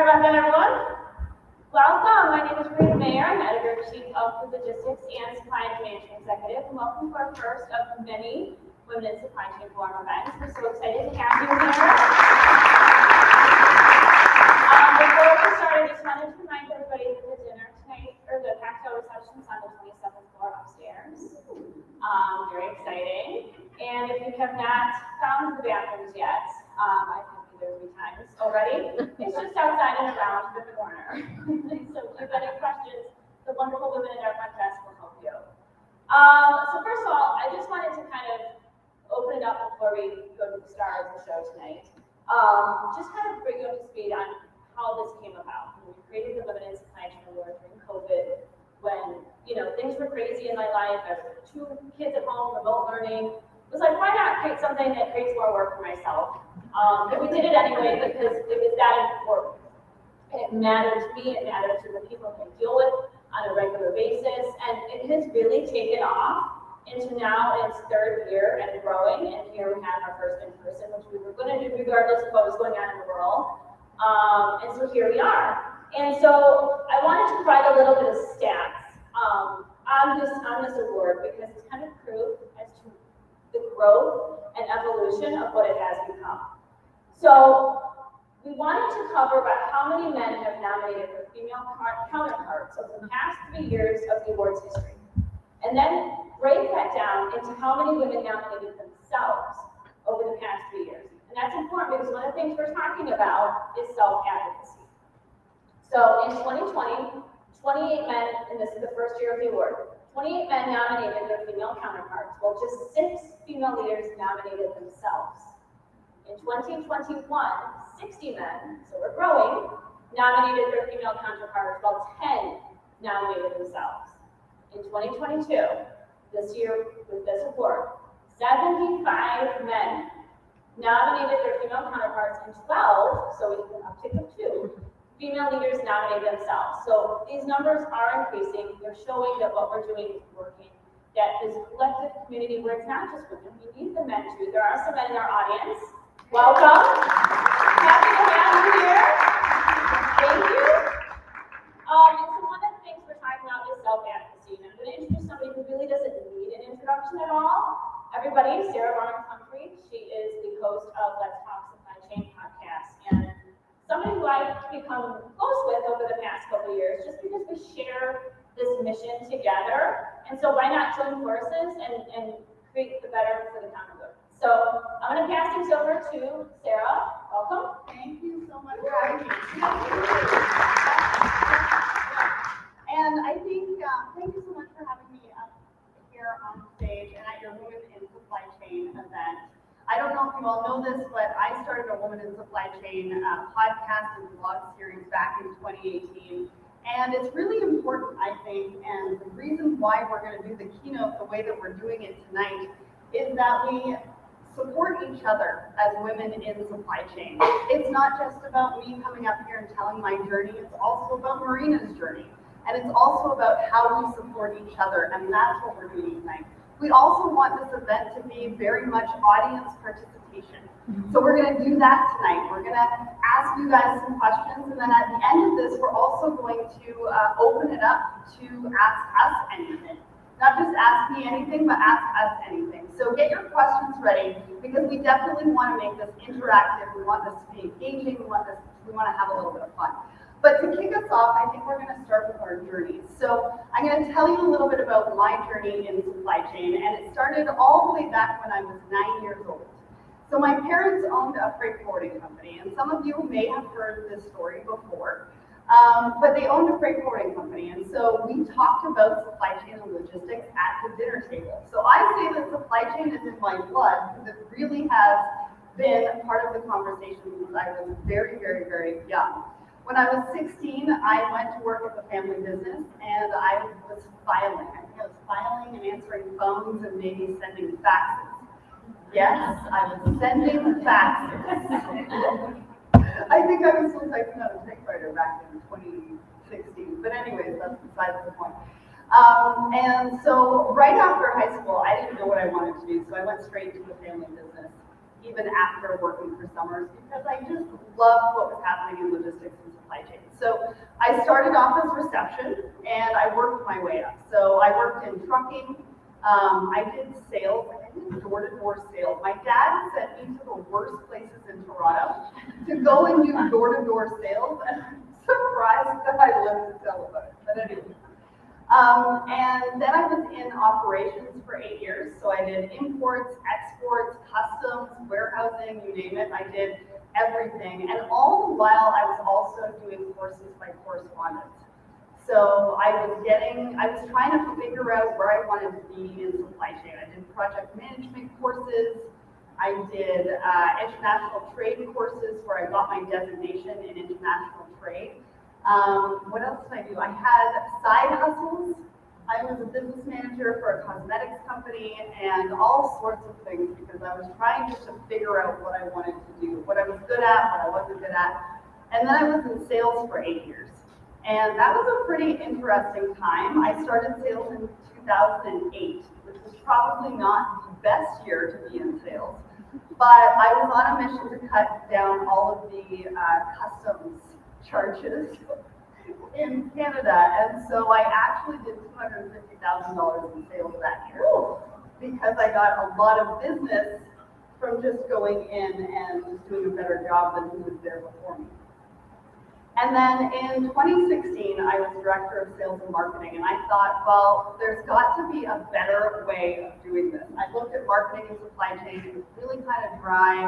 Sorry about that, everyone. Welcome. My name is Rita Mayer. I'm editor-in-chief of Food Logistics and Supply and Management Executive. And welcome to our first of many Women in Supply Chain Forum events. We're so excited to have you here. Before we start, I just wanted to remind everybody that the dinner tonight, or the cocktail reception is on the 27th floor upstairs. Very exciting. And if you have not found the bathrooms yet, I've been there 3 times already. It's just outside and around the corner. So if you have any questions, the wonderful women at our front desk will help you. So first of all, I just wanted to kind of open it up before we go to the star of the show tonight. Just kind of bring you up to speed on how this came about. We created the Women in Supply Chain Award during COVID, when things were crazy in my life. I have 2 kids at home, remote learning. It was like, why not create something that creates more work for myself? And we did it anyway because it was that important. It mattered to me. It mattered to the people I deal with on a regular basis, and it has really taken off into now its 3rd year and growing. And here we have our first in person, which we were going to do regardless of what was going on in the world. And so here we are. And so I wanted to provide a little bit of stats on this award, because it's kind of proof as to the growth and evolution of what it has become. So we wanted to cover about how many men have nominated their female counterparts over the past 3 years of the awards history, and then break that down into how many women nominated themselves over the past 3 years. And that's important because one of the things we're talking about is self-advocacy. So in 2020, 28 men, and this is the first year of the award, 28 men nominated their female counterparts, while just 6 female leaders nominated themselves. In 2021, 60 men, so we're growing, nominated their female counterparts, while 10 nominated themselves. In 2022, this year with this award, 75 men nominated their female counterparts, and 12, so we have an uptick of 2, female leaders nominate themselves. So these numbers are increasing. They're showing that what we're doing is working, that this collective community where it's not just women, we need the men too. There are some men in our audience. Welcome. Happy to have you here. Thank you. And so one of the things we're talking about is self-advocacy. And I'm going to introduce somebody who really doesn't need an introduction at all. Everybody, Sarah Barnum-Humphrey. She is the host of Let's Talk Supply Chain podcast, and somebody who I've become close with over the past couple of years, just because we share this mission together. And so why not join forces and create the better for the common good? So I'm going to pass things over to Sarah. Welcome. Thank you so much for having me. And I think, thank you so much for having me up here on stage and at your Women in Supply Chain event. I don't know if you all know this, but I started a Women in Supply Chain podcast and blog series back in 2018. And it's really important, I think, and the reason why we're going to do the keynote the way that we're doing it tonight is that we support each other as women in supply chain. It's not just about me coming up here and telling my journey, it's also about Marina's journey. And it's also about how we support each other, and that's what we're doing tonight. We also want this event to be very much audience participation. So we're going to do that tonight. We're going to ask you guys some questions, and then at the end of this, we're also going to open it up to ask us anything. Not just ask me anything, but ask us anything. So get your questions ready, because we definitely want to make this interactive. We want this to be engaging. We want to have a little bit of fun. But to kick us off, I think we're going to start with our journeys. So I'm going to tell you a little bit about my journey in supply chain, and it started all the way back when I was 9 years old. So my parents owned a freight forwarding company, and some of you may have heard this story before, but they owned a freight forwarding company, and so we talked about supply chain and logistics at the dinner table. So I say that supply chain is in my blood because it really has been a part of the conversation since I was very, very, very young. When I was 16, I went to work at the family business, and I was filing. I think I was filing and answering phones and maybe sending faxes. Yes, I was sending faxes. I think I was still typing on a typewriter back in 2016. But anyways, that's besides the point. And so right after high school, I didn't know what I wanted to do, so I went straight to the family business. even after working for Summers, because I just loved what was happening in logistics and supply chain. So I started off as reception, and I worked my way up. So I worked in trucking. I did sales, I did door-to-door sales. My dad sent me to the worst places in Toronto to go and do door-to-door sales, and I'm surprised that I lived to tell about it, but anyway. And then I was in operations for 8 years, so I did imports, exports, customs, warehousing, you name it, I did everything. And all the while, I was also doing courses by correspondence. So I was trying to figure out where I wanted to be in supply chain. I did project management courses. I did international trade courses where I got my designation in international trade. What else did I do? I had side hustles. I was a business manager for a cosmetics company and all sorts of things because I was trying just to figure out what I wanted to do, what I was good at, what I wasn't good at. And then I was in sales for 8 years. And that was a pretty interesting time. I started sales in 2008, which was probably not the best year to be in sales. But I was on a mission to cut down all of the customs charges in Canada. And so I actually did $250,000 in sales that year because I got a lot of business from just going in and just doing a better job than who was there before me. And then in 2016, I was director of sales and marketing, and I thought, well, there's got to be a better way of doing this. I looked at marketing and supply chain, it was really kind of dry,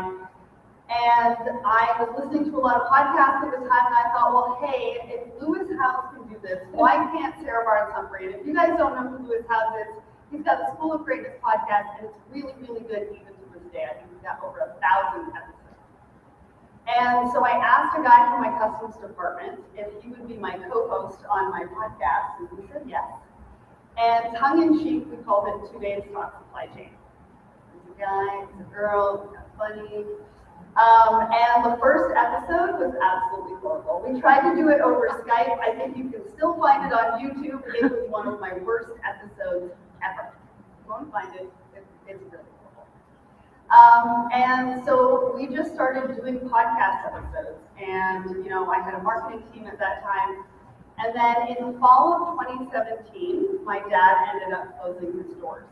and I was listening to a lot of podcasts at the time, and I thought, well, hey, if Lewis Howes can do this, why can't Sarah Barnes Humphrey? And if you guys don't know who Lewis Howes is, he's got the School of Greatness podcast, and it's really, really good even to this day. I think he's got over 1,000 episodes. And so I asked a guy from my customs department if he would be my co-host on my podcast, and he said yes. And tongue-in-cheek, we called it 2 Days Talk Supply Chain. It's a guy, it's a girl, it's kind of funny. And the first episode was absolutely horrible. We tried to do it over Skype. I think you can still find it on YouTube. It was one of my worst episodes ever. Go and find it. It's really horrible. And so we just started doing podcast episodes. And, you know, I had a marketing team at that time. And then in the fall of 2017, my dad ended up closing his doors.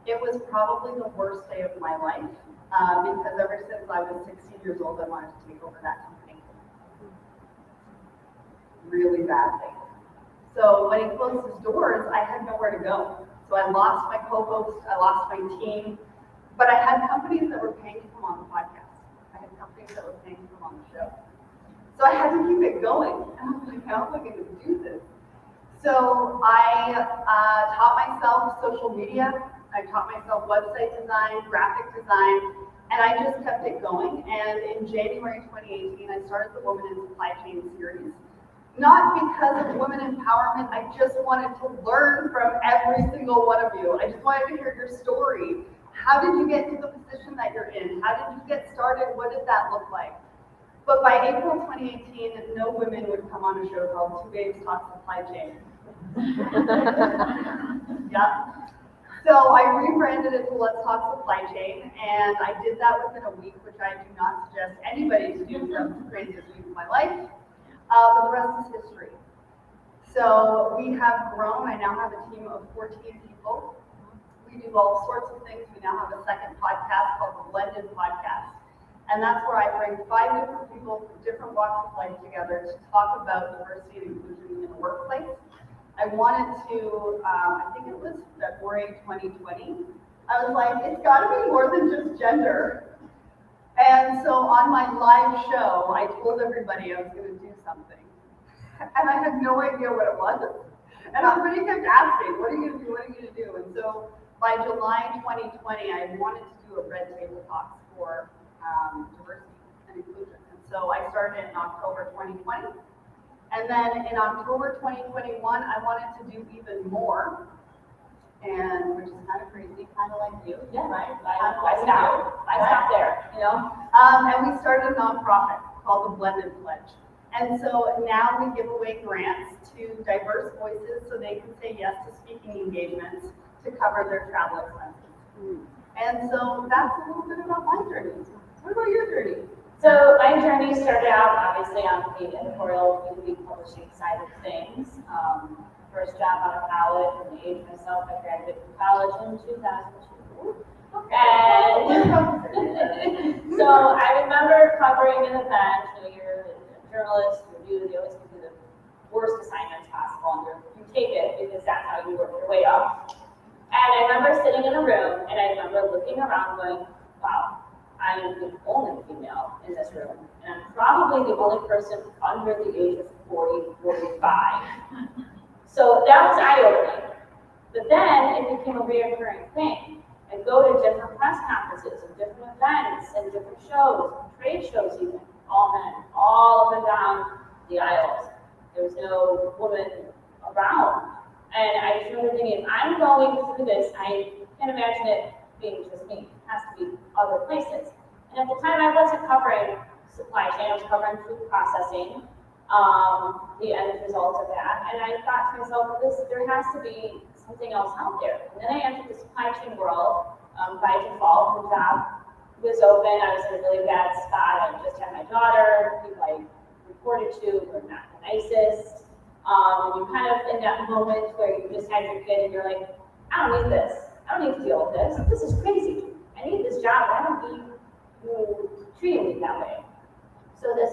It was probably the worst day of my life. Because ever since I was 16 years old, I wanted to take over that company. Really badly. So when he closed his doors, I had nowhere to go. So I lost my co-host, I lost my team, but I had companies that were paying to come on the podcast. I had companies that were paying to come on the show. So I had to keep it going. And I was like, how am I going to do this? So I taught myself social media. I taught myself website design, graphic design, and I just kept it going. And in January 2018, I started the Women in Supply Chain series. Not because of women empowerment, I just wanted to learn from every single one of you. I just wanted to hear your story. How did you get to the position that you're in? How did you get started? What did that look like? But by April 2018, no women would come on a show called 2 Days Talk Supply Chain. Yeah. So I rebranded it to Let's Talk Supply Chain, and I did that within a week, which I do not suggest anybody to do. That was the craziest week of my life. But the rest is history. So we have grown. I now have a team of 14 people. We do all sorts of things. We now have a second podcast called the Blended Podcast. And that's where I bring 5 different people from different walks of life together to talk about diversity and inclusion in the workplace. I wanted to, I think it was February 2020, I was like, it's got to be more than just gender. And so on my live show, I told everybody I was going to do something. And I had no idea what it was. And everybody kept asking, what are you going to do, what are you going to do? And so by July 2020, I wanted to do a red table talks for diversity and inclusion. And so I started in October 2020. And then in October 2021, I wanted to do even more, and which is kind of crazy, kind of like you. Yeah, right. I stopped there, you know. And we started a nonprofit called the Blended Pledge. And so now we give away grants to diverse voices so they can say yes to speaking engagements to cover their travel expenses. And so that's a little bit about my journey. What about your journey? So my journey started out obviously on the editorial B2B publishing side of things. First job out of college, and age myself, I graduated from college in 2002. And so I remember covering an event, you're a journalist, they always give you the worst assignments possible, and you take it because that's how you work your way up. And I remember sitting in a room, and I remember looking around going, wow, I'm the only female in this room, and I'm probably the only person under the age of 40, 45. So that was eye-opening. But then it became a reoccurring thing. I'd go to different press conferences and different events and different shows, trade shows even, all men, all up and down the aisles. There was no woman around. And I just remember thinking, if I'm going through this, I can't imagine it being just me. It has to be other places. And at the time, I wasn't covering supply chain. I was covering food processing, the end result of that. And I thought to myself, there has to be something else out there. And then I entered the supply chain world by default. The job was open. I was in a really bad spot. I just had my daughter. People I reported to were not the nicest. And you're kind of in that moment where you just had your kid and you're like, I don't need this. I don't need to deal with this. This is crazy. I need this job. I don't need you treating me that way. So this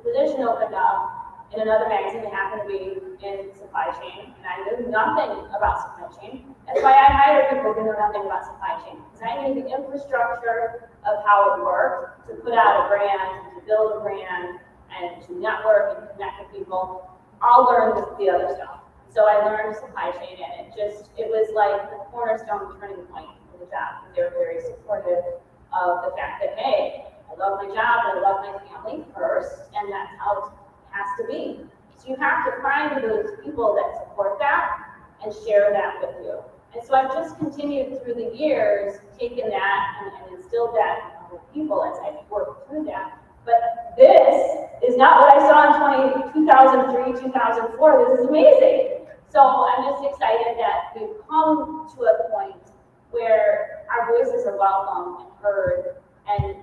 position opened up in another magazine that happened to be in supply chain, and I knew nothing about supply chain. That's why I hired people who know nothing about supply chain, because I knew the infrastructure of how it worked, to put out a brand, to build a brand, and to network and connect with people. I'll learn the other stuff. So I learned supply chain, and it was like the cornerstone turning point for the job. They were very supportive of the fact that, hey, I love my job, I love my family first, and that's how it has to be. So you have to find those people that support that and share that with you. And so I've just continued through the years, taken that and instilled that in other people as I've worked through that. But this is not what I saw in 2003, 2004. This is amazing. So I'm just excited that we've come to a point where our voices are welcome and heard, and